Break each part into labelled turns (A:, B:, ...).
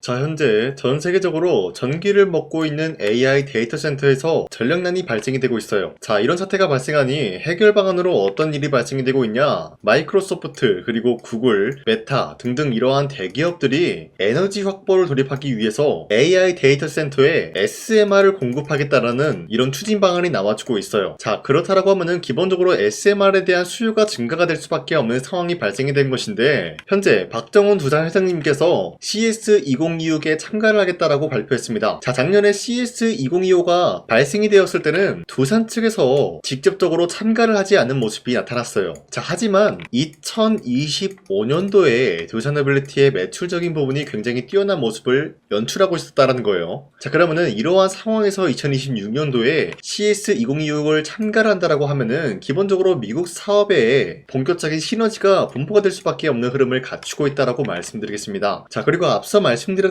A: 자, 현재 전 세계적으로 전기를 먹고 있는 AI 데이터 센터에서 전력난이 발생이 되고 있어요. 자, 이런 사태가 발생하니 해결 방안으로 어떤 일이 발생이 되고 있냐? 마이크로소프트, 그리고 구글, 메타 등등 이러한 대기업들이 에너지 확보를 돌입하기 위해서 AI 데이터 센터에 SMR을 공급하겠다라는 이런 추진 방안이 나와주고 있어요. 자, 그렇다라고 하면은 기본적으로 SMR에 대한 수요가 증가가 될 수밖에 없는 상황이 발생이 된 것인데, 현재 박정훈 두산 회장님께서 CS2025에 참가를 하겠다라고 발표했습니다. 자, 작년에 CS2025가 발생이 되었을 때는 두산 측에서 직접적으로 참가를 하지 않는 모습이 나타났어요. 자, 하지만 2025년도에 두산에빌리티의 매출적인 부분이 굉장히 뛰어난 모습을 연출하고 있었다는 거예요. 자, 그러면은 이러한 상황에서 2026년도에 CS2026을 참가를 한다라고 하면은 기본적으로 미국 사업에 본격적인 시너지가 분포가 될 수밖에 없는 흐름을 갖추고 있다라고 말씀드리겠습니다. 자, 그리고 앞서 말씀드렸다시피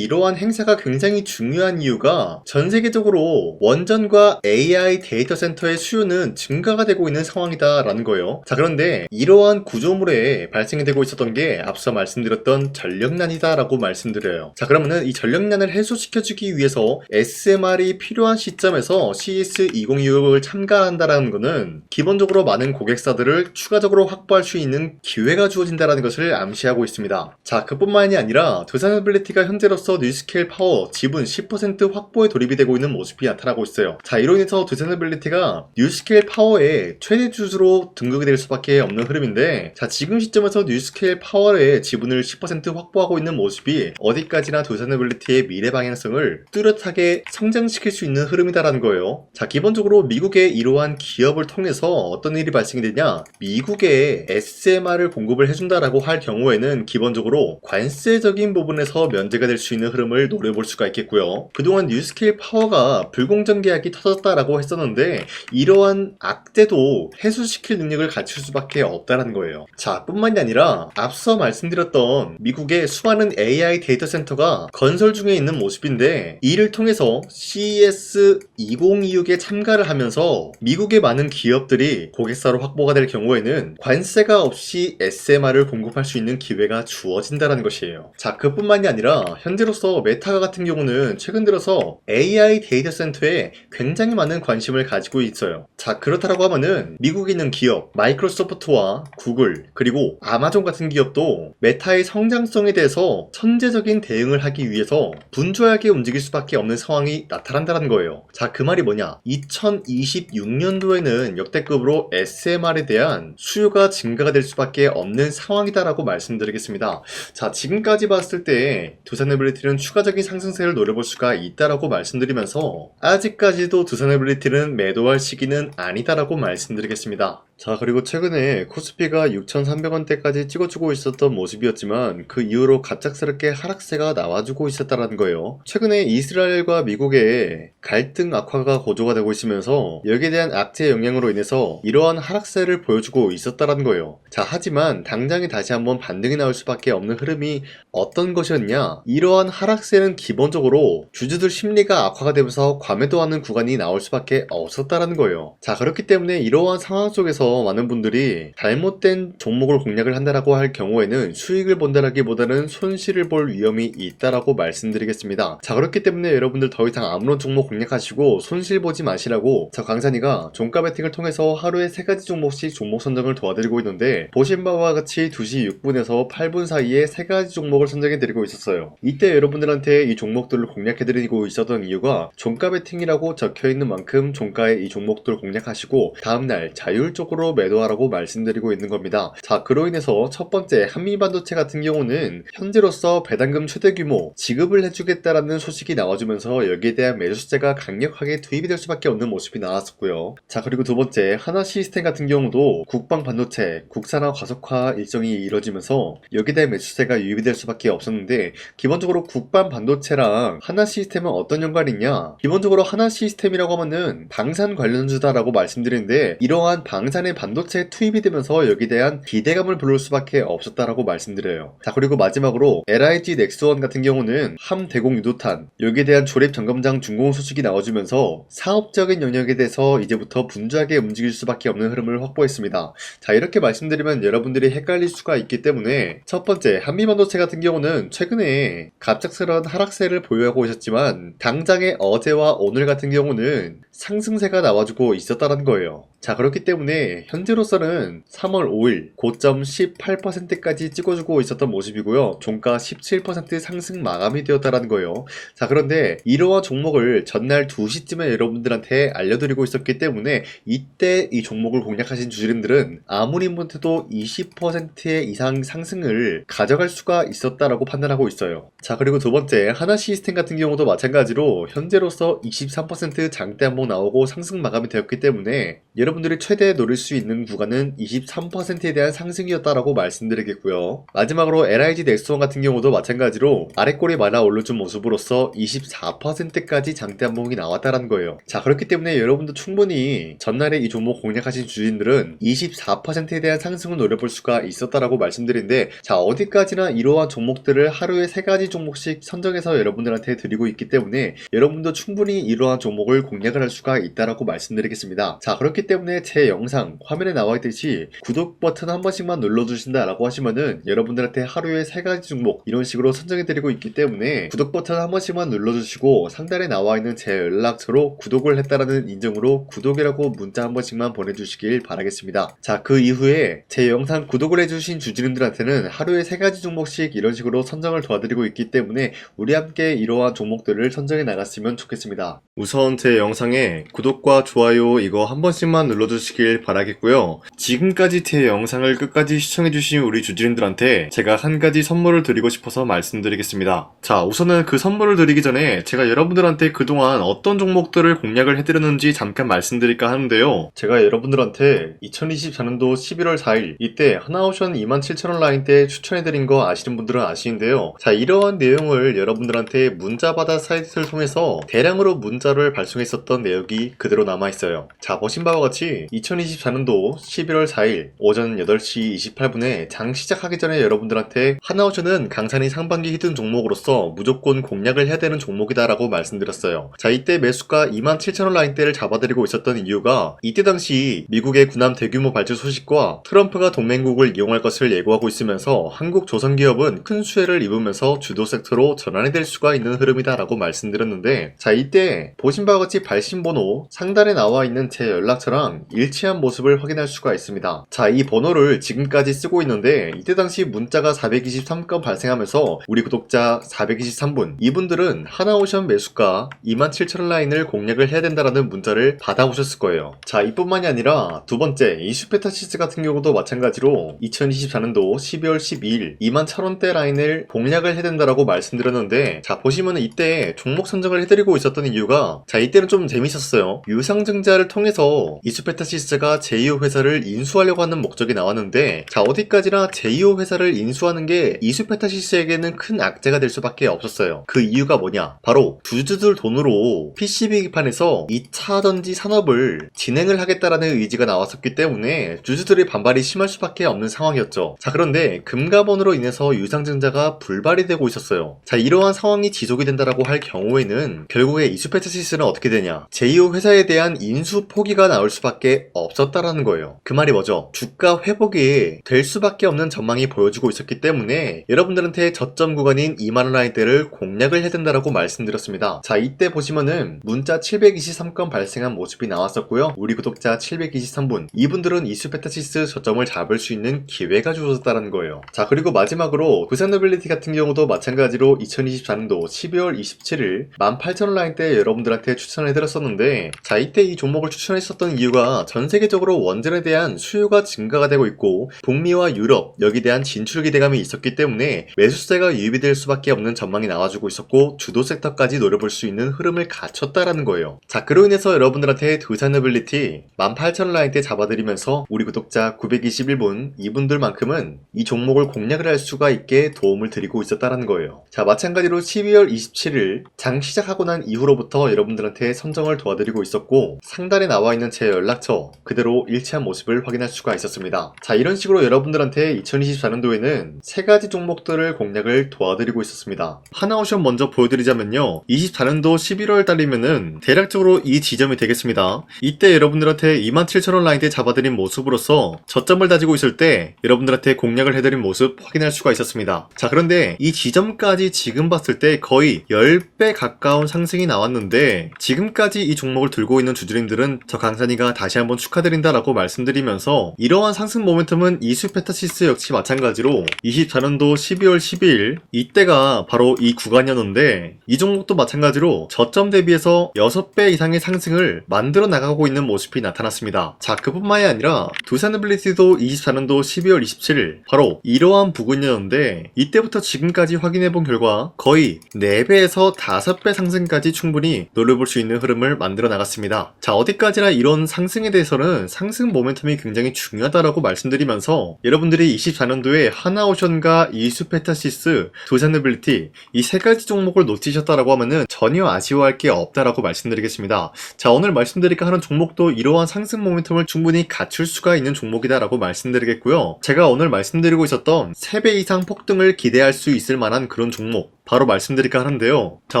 A: 이러한 행사가 굉장히 중요한 이유가 전 세계적으로 원전과 AI 데이터 센터의 수요는 증가가 되고 있는 상황이다라는 거예요. 자, 그런데 이러한 구조물에 발생이 되고 있었던 게 앞서 말씀드렸던 전력난이다라고 말씀드려요. 자, 그러면은 이 전력난을 해소시켜주기 위해서 SMR이 필요한 시점에서 CS2026을 참가한다라는 거는 기본적으로 많은 고객사들을 추가적으로 확보할 수 있는 기회가 주어진다는 것을 암시하고 있습니다. 자, 그뿐만이 아니라 두산에빌리티가 현재로서 뉴스케일 파워 지분 10% 확보에 돌입이 되고 있는 모습이 나타나고 있어요. 자, 이로 인해서 두산에빌리티가 뉴스케일 파워의 최대 주주로 등극이 될 수밖에 없는 흐름인데, 자, 지금 시점에서 뉴스케일 파워의 지분을 10% 확보하고 있는 모습이 어디까지나 두산에빌리티의 미래 방향성을 뚜렷하게 성장시킬 수 있는 흐름이다라는 거예요. 자, 기본적으로 미국의 이러한 기업을 통해서 어떤 일이 발생이 되냐, 미국에 SMR을 공급을 해준다라고 할 경우에는 기본적으로 관세적인 부분에서 면제가 될 수 있는 흐름을 노려볼 수가 있겠고요. 그동안 뉴스케일 파워가 불공정 계약이 터졌다라고 했었는데 이러한 악재도 해소시킬 능력을 갖출 수밖에 없다는 거예요. 자, 뿐만이 아니라 앞서 말씀드렸던 미국의 수많은 AI 데이터 센터가 건설 중에 있는 모습인데, 이를 통해서 CES2026에 참가를 하면서 미국의 많은 기업들이 고객사로 확보가 될 경우에는 관세가 없이 SMR을 공급할 수 있는 기회가 주어진다는 것이에요. 자, 그뿐만이 아니라 현재로서 메타 같은 경우는 최근 들어서 AI 데이터 센터에 굉장히 많은 관심을 가지고 있어요. 자, 그렇다라고 하면은 미국에 있는 기업 마이크로소프트와 구글 그리고 아마존 같은 기업도 메타의 성장성에 대해서 선제적인 대응을 하기 위해서 분주하게 움직일 수밖에 없는 상황이 나타난다는 거예요. 자, 그 말이 뭐냐, 2026년도에는 역대급으로 SMR에 대한 수요가 증가가 될 수밖에 없는 상황이다라고 말씀드리겠습니다. 자, 지금까지 봤을 때 두산에빌리티는 추가적인 상승세를 노려볼 수가 있다라고 말씀드리면서 아직까지도 두산에빌리티는 매도할 시기는 아니다라고 말씀드리겠습니다. 자, 그리고 최근에 코스피가 6,300원대까지 찍어주고 있었던 모습이었지만 그 이후로 갑작스럽게 하락세가 나와주고 있었다는 거예요. 최근에 이스라엘과 미국의 갈등 악화가 고조가 되고 있으면서 여기에 대한 악재 영향으로 인해서 이러한 하락세를 보여주고 있었다는 거예요. 자, 하지만 당장에 다시 한번 반등이 나올 수밖에 없는 흐름이 어떤 것이었냐, 이러한 하락세는 기본적으로 주주들 심리가 악화가 되면서 과매도하는 구간이 나올 수밖에 없었다는 거예요. 자, 그렇기 때문에 이러한 상황 속에서 많은 분들이 잘못된 종목을 공략을 한다라고 할 경우에는 수익을 본다라기보다는 손실을 볼 위험이 있다라고 말씀드리겠습니다. 자, 그렇기 때문에 여러분들 더 이상 아무런 종목 공략하시고 손실 보지 마시라고 저 강산이가 종가 베팅을 통해서 하루에 3가지 종목씩 종목 선정을 도와드리고 있는데, 보신 바와 같이 2시 6분에서 8분 사이에 3가지 종목을 선정해 드리고 있었어요. 이때 여러분들한테 이 종목들을 공략해 드리고 있었던 이유가 종가 베팅이라고 적혀 있는 만큼 종가에 이 종목들을 공략하시고 다음날 자율적으로 매도하라고 말씀드리고 있는 겁니다. 자, 그로 인해서 첫 번째 한미반도체 같은 경우는 현재로서 배당금 최대 규모 지급을 해주겠다라는 소식이 나와주면서 여기에 대한 매수세가 강력하게 투입이 될 수밖에 없는 모습이 나왔었고요. 자, 그리고 두 번째 하나시스템 같은 경우도 국방 반도체 국산화 가속화 일정이 이뤄지면서 여기에 대한 매수세가 유입이 될 수밖에 없었는데, 기본적으로 국방 반도체랑 하나시스템은 어떤 연관이 있냐, 기본적으로 하나시스템이라고 하면은 방산 관련주다라고 말씀드리는데, 이러한 방산에 단기간에 반도체에 투입이 되면서 여기에 대한 기대감을 불러올 수밖에 없었다라고 말씀드려요. 자, 그리고 마지막으로 LIG 넥스원 같은 경우는 함대공 유도탄 여기에 대한 조립 점검장 준공 소식이 나와주면서 사업적인 영역에 대해서 이제부터 분주하게 움직일 수밖에 없는 흐름을 확보했습니다. 자, 이렇게 말씀드리면 여러분들이 헷갈릴 수가 있기 때문에 첫 번째 한미반도체 같은 경우는 최근에 갑작스러운 하락세를 보유하고 있었지만 당장의 어제와 오늘 같은 경우는 상승세가 나와주고 있었다는 거예요. 자, 그렇기 때문에 현재로서는 3월 5일 고점 18%까지 찍어주고 있었던 모습이고요. 종가 17% 상승 마감이 되었다는 거예요. 자, 그런데 이러한 종목을 전날 2시쯤에 여러분들한테 알려드리고 있었기 때문에 이때 이 종목을 공략하신 주주님들은 아무리 못해도 20% 이상 상승을 가져갈 수가 있었다라고 판단하고 있어요. 자, 그리고 두 번째 하나 시스템 같은 경우도 마찬가지로 현재로서 23% 장대 한번 나오고 상승 마감이 되었기 때문에 여러분들이 최대 노릴 수 있는 구간은 23%에 대한 상승이었다라고 말씀드리겠고요. 마지막으로 LIG 넥스원 같은 경우도 마찬가지로 아래꼬리 말아 올려준 모습으로서 24%까지 장대 한봉이 나왔다는 거예요. 자, 그렇기 때문에 여러분도 충분히 전날에 이 종목 공략하신 주인들은 24%에 대한 상승을 노려볼 수가 있었다라고 말씀드린데, 자, 어디까지나 이러한 종목들을 하루에 3가지 종목씩 선정해서 여러분들한테 드리고 있기 때문에 여러분도 충분히 이러한 종목을 공략을 할 수가 있다라고 말씀드리겠습니다. 자, 그렇기 때문에 제 영상 화면에 나와 있듯이 구독 버튼 한 번씩만 눌러주신다 라고 하시면은 여러분들한테 하루에 3가지 종목 이런 식으로 선정해드리고 있기 때문에 구독 버튼 한 번씩만 눌러주시고 상단에 나와 있는 제 연락처로 구독을 했다라는 인증으로 구독이라고 문자 한 번씩만 보내주시길 바라겠습니다. 자, 그 이후에 제 영상 구독을 해주신 주주님들한테는 하루에 3가지 종목씩 이런 식으로 선정을 도와드리고 있기 때문에 우리 함께 이러한 종목들을 선정해 나갔으면 좋겠습니다. 우선 제 영상에 구독과 좋아요 이거 한 번씩만 눌러주시길 바라겠고요. 지금까지 제 영상을 끝까지 시청해주신 우리 주주님들한테 제가 한 가지 선물을 드리고 싶어서 말씀드리겠습니다. 자, 우선은 그 선물을 드리기 전에 제가 여러분들한테 그동안 어떤 종목들을 공략을 해드렸는지 잠깐 말씀드릴까 하는데요. 제가 여러분들한테 2024년도 11월 4일 이때 하나오션 27,000원 라인 때 추천해드린 거 아시는 분들은 아시는데요. 자, 이러한 내용을 여러분들한테 문자받아 사이트를 통해서 대량으로 문자를 발송했었던 내역이 그대로 남아있어요. 자, 보신 바와 같이 2024년도 11월 4일 오전 8시 28분에 장 시작하기 전에 여러분들한테 하나오션은 강산이 상반기 히든 종목으로서 무조건 공략을 해야 되는 종목이다 라고 말씀드렸어요. 자, 이때 매수가 27,000원 라인대를 잡아드리고 있었던 이유가 이때 당시 미국의 군함 대규모 발주 소식과 트럼프가 동맹국을 이용할 것을 예고하고 있으면서 한국 조선기업은 큰 수혜를 입으면서 주도 섹터로 전환이 될 수가 있는 흐름이다 라고 말씀드렸는데, 자, 이때 보신 바와 같이 발신번호 상단에 나와 있는 제 연락처랑 일치한 모습을 확인할 수가 있습니다. 자, 이 번호를 지금까지 쓰고 있는데 이때 당시 문자가 423건 발생하면서 우리 구독자 423분 이분들은 하나오션 매수가 27,000원 라인을 공략을 해야 된다라는 문자를 받아오셨을 거예요. 자, 이뿐만이 아니라 두 번째 이슈페타시스 같은 경우도 마찬가지로 2024년도 12월 12일 21,000원대 라인을 공략을 해야 된다라고 말씀드렸는데, 자, 보시면은 이때 종목 선정을 해드리고 있었던 이유가, 자, 이때는 좀 재밌었어요. 유상증자를 통해서 이슈페타시스가 제2호 회사를 인수하려고 하는 목적이 나왔는데, 자, 어디까지나 제2호 회사를 인수하는 게 이슈페타시스에게는 큰 악재가 될 수밖에 없었어요. 그 이유가 뭐냐? 바로 주주들 돈으로 PCB 기판에서 2차 전지 산업을 진행을 하겠다라는 의지가 나왔었기 때문에 주주들의 반발이 심할 수밖에 없는 상황이었죠. 자, 그런데 금감원으로 인해서 유상증자가 불발이 되고 있었어요. 자, 이러한 상황이 지속이 된다라고 할 경우에는 결국에 이슈페타시스는 어떻게 되냐? 제2호 회사에 대한 인수 포기가 나올 수밖에 없었다라는 거예요. 그 말이 뭐죠? 주가 회복이 될 수밖에 없는 전망이 보여지고 있었기 때문에 여러분들한테 저점 구간인 2만원 라인대를 공략을 해야 된다라고 말씀드렸습니다. 자, 이때 보시면은 문자 723건 발생한 모습이 나왔었고요. 우리 구독자 723분 이분들은 이슈페타시스 저점을 잡을 수 있는 기회가 주어졌다는 거예요. 자, 그리고 마지막으로 부산노빌리티 같은 경우도 마찬가지로 2024년도 12월 27일 18,000원 라인대 여러분들한테 추천을 해드렸었는데, 자, 이때 이 종목을 추천했었던 이유가 전 세계적으로 원전에 대한 수요가 증가가 되고 있고 북미와 유럽 여기에 대한 진출 기대감이 있었기 때문에 매수세가 유입이 될 수밖에 없는 전망이 나와주고 있었고 주도 섹터까지 노려볼 수 있는 흐름을 갖췄다라는 거예요. 자, 그로 인해서 여러분들한테 두산노빌리티 18,000원 라인대 잡아드리면서 우리 구독자 921분 이분들만큼은 이 종목을 공략을 할 수가 있게 도움을 드리고 있었다라는 거예요. 자, 마찬가지로 12월 27일 장 시작하고 난 이후로부터 여러분들한테 선정을 도와드리고 있었고 상단에 나와 있는 제 계좌 연락처 그대로 일치한 모습을 확인할 수가 있었습니다. 자, 이런 식으로 여러분들한테 2024년도에는 세 가지 종목들을 공략을 도와드리고 있었습니다. 하나오션 먼저 보여드리자면요, 24년도 11월 달이면은 대략적으로 이 지점이 되겠습니다. 이때 여러분들한테 27,000원 라인대 잡아드린 모습으로서 저점을 다지고 있을 때 여러분들한테 공략을 해드린 모습 확인할 수가 있었습니다. 자, 그런데 이 지점까지 지금 봤을 때 거의 10배 가까운 상승이 나왔는데, 지금까지 이 종목을 들고 있는 주주님들은 저 강산이가 다시 한번 축하드린다라고 말씀드리면서, 이러한 상승 모멘텀은 이수페타시스 역시 마찬가지로 24년도 12월 12일 이때가 바로 이 구간이었는데, 이 종목도 마찬가지로 저점 대비해서 6배 이상의 상승을 만들어 나가고 있는 모습이 나타났습니다. 자, 그뿐만이 아니라 두산에빌리티도 24년도 12월 27일 바로 이러한 부근이었는데, 이때부터 지금까지 확인해본 결과 거의 4배에서 5배 상승까지 충분히 노려볼 수 있는 흐름을 만들어 나갔습니다. 자, 어디까지나 이런 상승에 대해서는 상승 모멘텀이 굉장히 중요하다라고 말씀드리면서, 여러분들이 24년도에 하나오션과 이수페타시스, 두산에빌리티 이 세 가지 종목을 놓치셨다라고 하면은 전혀 아쉬워할 게 없다라고 말씀드리겠습니다. 자, 오늘 말씀드릴까 하는 종목도 이러한 상승 모멘텀을 충분히 갖출 수가 있는 종목이다라고 말씀드리겠고요. 제가 오늘 말씀드리고 있었던 3배 이상 폭등을 기대할 수 있을 만한 그런 종목 바로 말씀드릴까 하는데요. 자,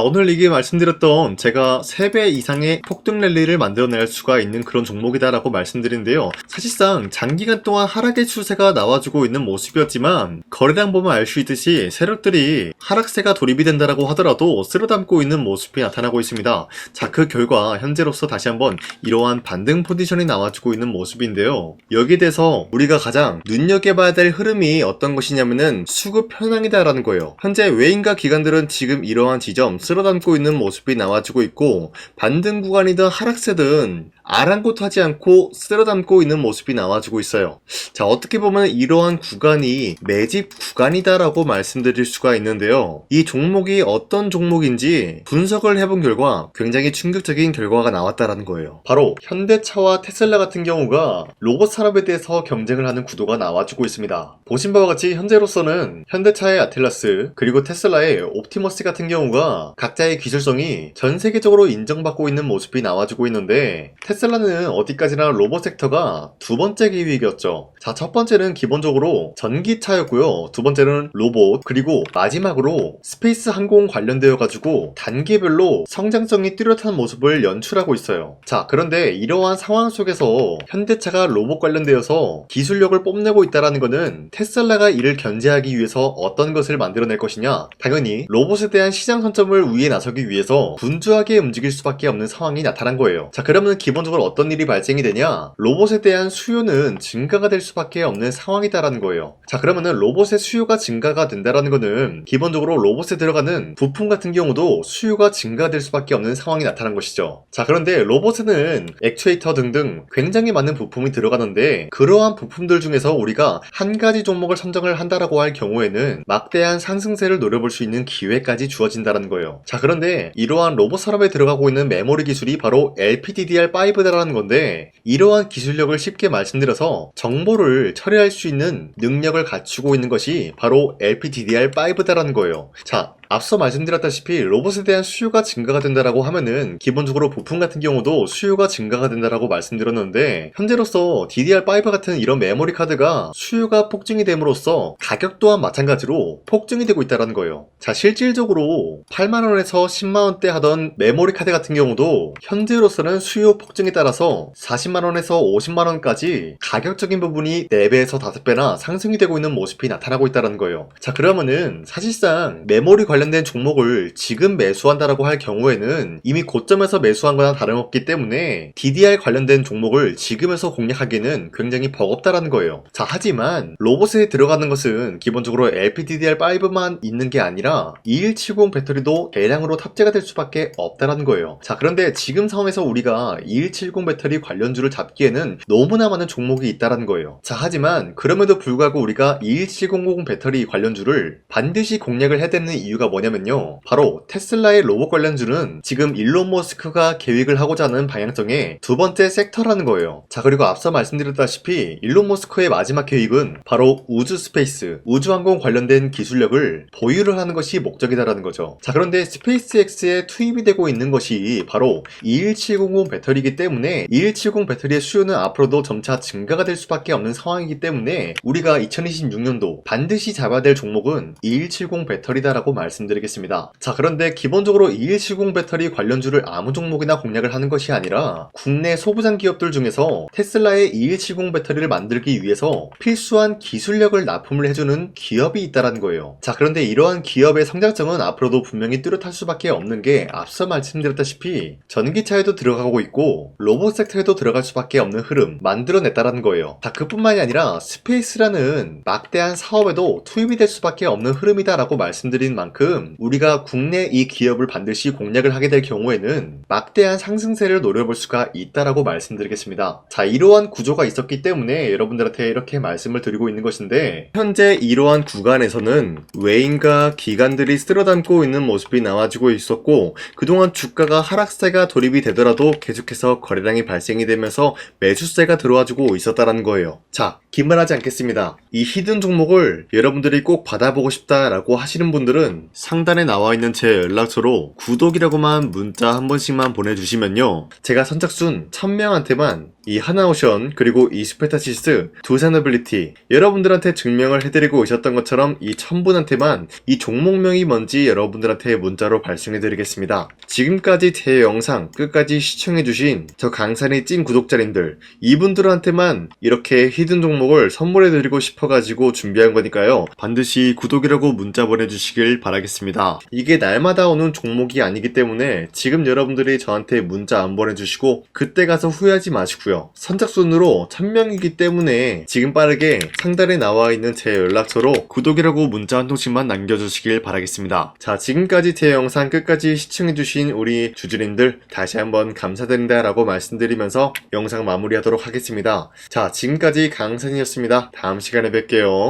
A: 오늘 이게 말씀드렸던 제가 3배 이상의 폭등 랠리를 만들어낼 수가 있는 그런 종목이다라고 말씀드리는데요. 사실상 장기간 동안 하락의 추세가 나와주고 있는 모습이었지만, 거래량 보면 알 수 있듯이 세력들이 하락세가 돌입이 된다라고 하더라도 쓸어담고 있는 모습이 나타나고 있습니다. 자, 그 결과 현재로서 다시 한번 이러한 반등 포지션이 나와주고 있는 모습인데요. 여기에 대해서 우리가 가장 눈여겨봐야 될 흐름이 어떤 것이냐면은 수급 현황이다라는 거예요. 현재 외인과 기관들은 지금 이러한 지점 쓸어담고 있는 모습이 나와주고 있고, 반등 구간이든 하락세든 아랑곳하지 않고 쓸어담고 있는 모습이 나와주고 있어요. 자, 어떻게 보면 이러한 구간이 매집 구간이다라고 말씀드릴 수가 있는데요. 이 종목이 어떤 종목인지 분석을 해본 결과 굉장히 충격적인 결과가 나왔다라는 거예요. 바로 현대차와 테슬라 같은 경우가 로봇 산업에 대해서 경쟁을 하는 구도가 나와주고 있습니다. 보신 바와 같이 현재로서는 현대차의 아틀라스 그리고 테슬라의 옵티머스 같은 경우가 각자의 기술성이 전 세계적으로 인정받고 있는 모습이 나와주고 있는데, 테슬라는 어디까지나 로봇 섹터가 두 번째 기획이었죠. 자, 첫 번째는 기본적으로 전기차였고요. 두 번째는 로봇, 그리고 마지막으로 스페이스 항공 관련되어 가지고 단계별로 성장성이 뚜렷한 모습을 연출하고 있어요. 자, 그런데 이러한 상황 속에서 현대차가 로봇 관련되어서 기술력을 뽐내고 있다는 것은 테슬라가 이를 견제하기 위해서 어떤 것을 만들어낼 것이냐, 당연히 로봇에 대한 시장 선점을 위해 나서기 위해서 분주하게 움직일 수밖에 없는 상황이 나타난 거예요. 자, 그러면 기본적으로 어떤 일이 발생이 되냐, 로봇에 대한 수요는 증가가 될 수밖에 없는 상황이다라는 거예요. 자, 그러면은 로봇의 수요가 증가가 된다라는 거는 기본적으로 로봇에 들어가는 부품 같은 경우도 수요가 증가될 수밖에 없는 상황이 나타난 것이죠. 자, 그런데 로봇에는 액추에이터 등등 굉장히 많은 부품이 들어가는데, 그러한 부품들 중에서 우리가 한 가지 종목을 선정을 한다라고 할 경우에는 막대한 상승세를 노려볼 수 있는 기회까지 주어진다는 거예요. 자, 그런데 이러한 로봇 산업에 들어가고 있는 메모리 기술이 바로 LPDDR5다라는 건데, 이러한 기술력을 쉽게 말씀드려서 정보를 처리할 수 있는 능력을 갖추고 있는 것이 바로 LPDDR5다라는 거예요. 자, 앞서 말씀드렸다시피 로봇에 대한 수요가 증가가 된다라고 하면은 기본적으로 부품 같은 경우도 수요가 증가가 된다라고 말씀드렸는데, 현재로서 DDR5 같은 이런 메모리 카드가 수요가 폭증이 됨으로써 가격 또한 마찬가지로 폭증이 되고 있다는 거예요. 자, 실질적으로 8만원에서 10만원대 하던 메모리 카드 같은 경우도 현재로서는 수요 폭증에 따라서 40만원에서 50만원까지 가격적인 부분이 4배에서 5배나 상승이 되고 있는 모습이 나타나고 있다는 거예요. 자, 그러면은 사실상 메모리 관련된 종목을 지금 매수한다라고 할 경우에는 이미 고점에서 매수한 거나 다름없기 때문에 DDR 관련된 종목을 지금에서 공략하기에는 굉장히 버겁다라는 거예요. 자, 하지만 로봇에 들어가는 것은 기본적으로 LPDDR5만 있는 게 아니라 2170 배터리도 대량으로 탑재가 될 수밖에 없다라는 거예요. 자, 그런데 지금 상황에서 우리가 2170 배터리 관련주를 잡기에는 너무나 많은 종목이 있다라는 거예요. 자, 하지만 그럼에도 불구하고 우리가 21700 배터리 관련주를 반드시 공략을 해야 되는 이유가 이유가 뭐냐면요. 바로 테슬라의 로봇 관련주는 지금 일론 머스크가 계획을 하고자 하는 방향성의 두 번째 섹터라는 거예요. 자, 그리고 앞서 말씀드렸다시피 일론 머스크의 마지막 계획은 바로 우주 스페이스, 우주항공 관련된 기술력을 보유를 하는 것이 목적이다라는 거죠. 자, 그런데 스페이스X에 투입이 되고 있는 것이 바로 21700 배터리이기 때문에 2170 배터리의 수요는 앞으로도 점차 증가가 될 수밖에 없는 상황이기 때문에 우리가 2026년도 반드시 잡아야 될 종목은 2170 배터리다라고 말씀드리겠습니다. 자, 그런데 기본적으로 2170 배터리 관련주를 아무 종목이나 공략을 하는 것이 아니라 국내 소부장 기업들 중에서 테슬라의 2170 배터리를 만들기 위해서 필수한 기술력을 납품을 해주는 기업이 있다라는 거예요. 자, 그런데 이러한 기업의 성장성은 앞으로도 분명히 뚜렷할 수밖에 없는 게 앞서 말씀드렸다시피 전기차에도 들어가고 있고 로봇 섹터에도 들어갈 수밖에 없는 흐름 만들어냈다라는 거예요. 자, 그뿐만이 아니라 스페이스라는 막대한 사업에도 투입이 될 수밖에 없는 흐름이다라고 말씀드린 만큼 우리가 국내 이 기업을 반드시 공략을 하게 될 경우에는 막대한 상승세를 노려볼 수가 있다라고 말씀드리겠습니다. 자, 이러한 구조가 있었기 때문에 여러분들한테 이렇게 말씀을 드리고 있는 것인데 현재 이러한 구간에서는 외인과 기관들이 쓸어담고 있는 모습이 나와주고 있었고 그동안 주가가 하락세가 돌입이 되더라도 계속해서 거래량이 발생이 되면서 매수세가 들어와주고 있었다라는 거예요. 자, 긴말하지 않겠습니다. 이 히든 종목을 여러분들이 꼭 받아보고 싶다라고 하시는 분들은 상단에 나와있는 제 연락처로 구독이라고만 문자 한 번씩만 보내주시면요, 제가 선착순 1000명한테만 이 하나오션 그리고 이 스페타시스 두사너빌리티 여러분들한테 증명을 해드리고 있었던 것처럼 이 1000분한테만 이 종목명이 뭔지 여러분들한테 문자로 발송해드리겠습니다. 지금까지 제 영상 끝까지 시청해주신 저 강산의 찐 구독자님들 이분들한테만 이렇게 히든 종목을 선물해드리고 싶어가지고 준비한 거니까요, 반드시 구독이라고 문자 보내주시길 바라겠습니다. 이게 날마다 오는 종목이 아니기 때문에 지금 여러분들이 저한테 문자 안 보내주시고 그때 가서 후회하지 마시고요. 선착순으로 1000명이기 때문에 지금 빠르게 상단에 나와있는 제 연락처로 구독이라고 문자 한 통씩만 남겨주시길 바라겠습니다. 자, 지금까지 제 영상 끝까지 시청해주신 우리 주주님들 다시 한번 감사드린다 라고 말씀드리면서 영상 마무리하도록 하겠습니다. 자, 지금까지 강산이었습니다. 다음 시간에 뵐게요.